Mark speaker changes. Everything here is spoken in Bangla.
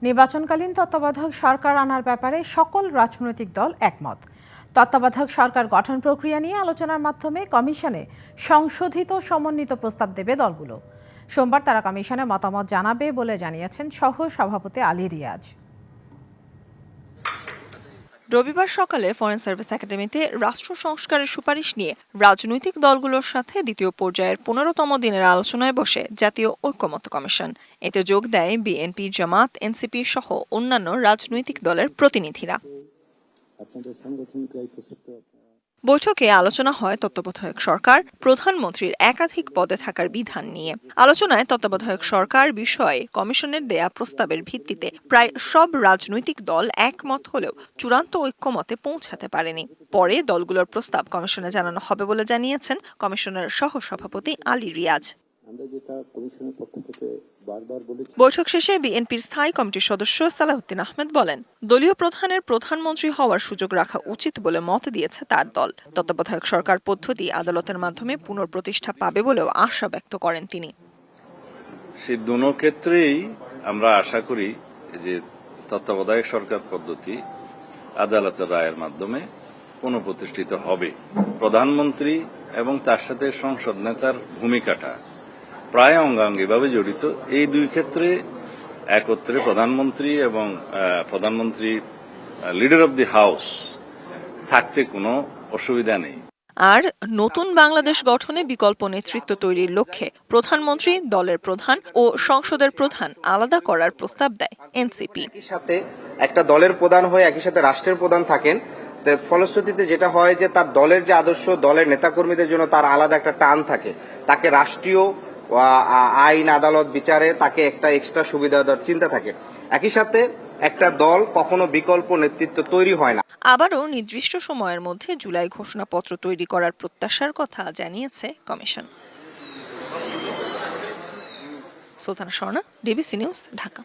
Speaker 1: নির্বাচনকালীন তত্ত্বাবধায়ক সরকার আনার ব্যাপারে সকল রাজনৈতিক দল একমত। তত্ত্বাবধায়ক সরকার গঠন প্রক্রিয়া নিয়ে আলোচনার মাধ্যমে কমিশনে সংশোধিত সমন্বিত প্রস্তাব দেবে দলগুলো। সোমবার তারা কমিশনে মতামত জানাবে বলে জানিয়েছেন সহ সভাপতি আলী রিয়াজ।
Speaker 2: রবিবার সকালে ফরেন সার্ভিস একাডেমিতে রাষ্ট্র সংস্কারের সুপারিশ নিয়ে রাজনৈতিক দলগুলোর সাথে দ্বিতীয় পর্যায়ের 15তম দিনের আলোচনায় বসে জাতীয় ঐকমত্য কমিশন। এতে যোগ দেয় বিএনপি, জামাত, এনসিপি সহ অন্যান্য রাজনৈতিক দলের প্রতিনিধিরা। বৈঠকে আলোচনা হয় তত্ত্বাবধায়ক সরকার, প্রধানমন্ত্রীর একাধিক পদে থাকার বিধান নিয়ে। আলোচনায় তত্ত্বাবধায়ক সরকার বিষয়ে কমিশনের দেয়া প্রস্তাবের ভিত্তিতে প্রায় সব রাজনৈতিক দল একমত হলেও চূড়ান্ত ঐক্যমতে পৌঁছাতে পারেনি। পরে দলগুলোর প্রস্তাব কমিশনে জানানো হবে বলে জানিয়েছেন কমিশনের সহ সভাপতি আলী রিয়াজ। বৈঠক শেষে বিএনপির স্থায়ী কমিটির সদস্য সালাউদ্দিন আহমেদ বলেন, দলীয় প্রধানের প্রধানমন্ত্রী হওয়ার সুযোগ রাখা উচিত বলে মত দিয়েছে তার দল। তত্ত্বাবধায়ক সরকার পদ্ধতি আদালতের মাধ্যমে পুনঃপ্রতিষ্ঠা পাবে বলেও আশা ব্যক্ত করেন তিনি।
Speaker 3: সেই দুটো ক্ষেত্রেই আমরা আশা করি যে তত্ত্বাবধায়ক সরকার পদ্ধতি আদালতের রায়ের মাধ্যমে পুনঃপ্রতিষ্ঠিত হবে। প্রধানমন্ত্রী এবং তার সাথে সংসদ নেতার ভূমিকাটা প্রায় অঙ্গাঙ্গিভাবে জড়িত। এই দুই ক্ষেত্রে একত্রে প্রধানমন্ত্রী এবং প্রধানমন্ত্রী লিডার অব দি হাউস থাকতে কোনো অসুবিধা নেই।
Speaker 2: আর নতুন বাংলাদেশ গঠনে বিকল্প নেতৃত্ব তৈরির লক্ষ্যে প্রধানমন্ত্রী, দলের প্রধান ও সংসদের প্রধান আলাদা করার প্রস্তাব দেয় এনসিপি।
Speaker 4: সাথে একটা দলের প্রধান হয়ে একই সাথে রাষ্ট্রের প্রধান থাকেন, ফলশ্রুতিতে যেটা হয় যে তার দলের যে আদর্শ, দলের নেতাকর্মীদের জন্য তার আলাদা একটা টান থাকে, তাকে রাষ্ট্রীয় আইন, আদালত, বিচারে তাকে একটা এক্সট্রা সুবিধা দেওয়ার চিন্তা থাকে। একই সাথে একটা দল কখনো বিকল্প নেতৃত্ব তৈরি হয় না।
Speaker 2: আবারও নির্দিষ্ট সময়ের মধ্যে জুলাই ঘোষণাপত্র তৈরি করার প্রত্যাশার কথা জানিয়েছে commission. Sultana Swarna, DBC news, Dhaka.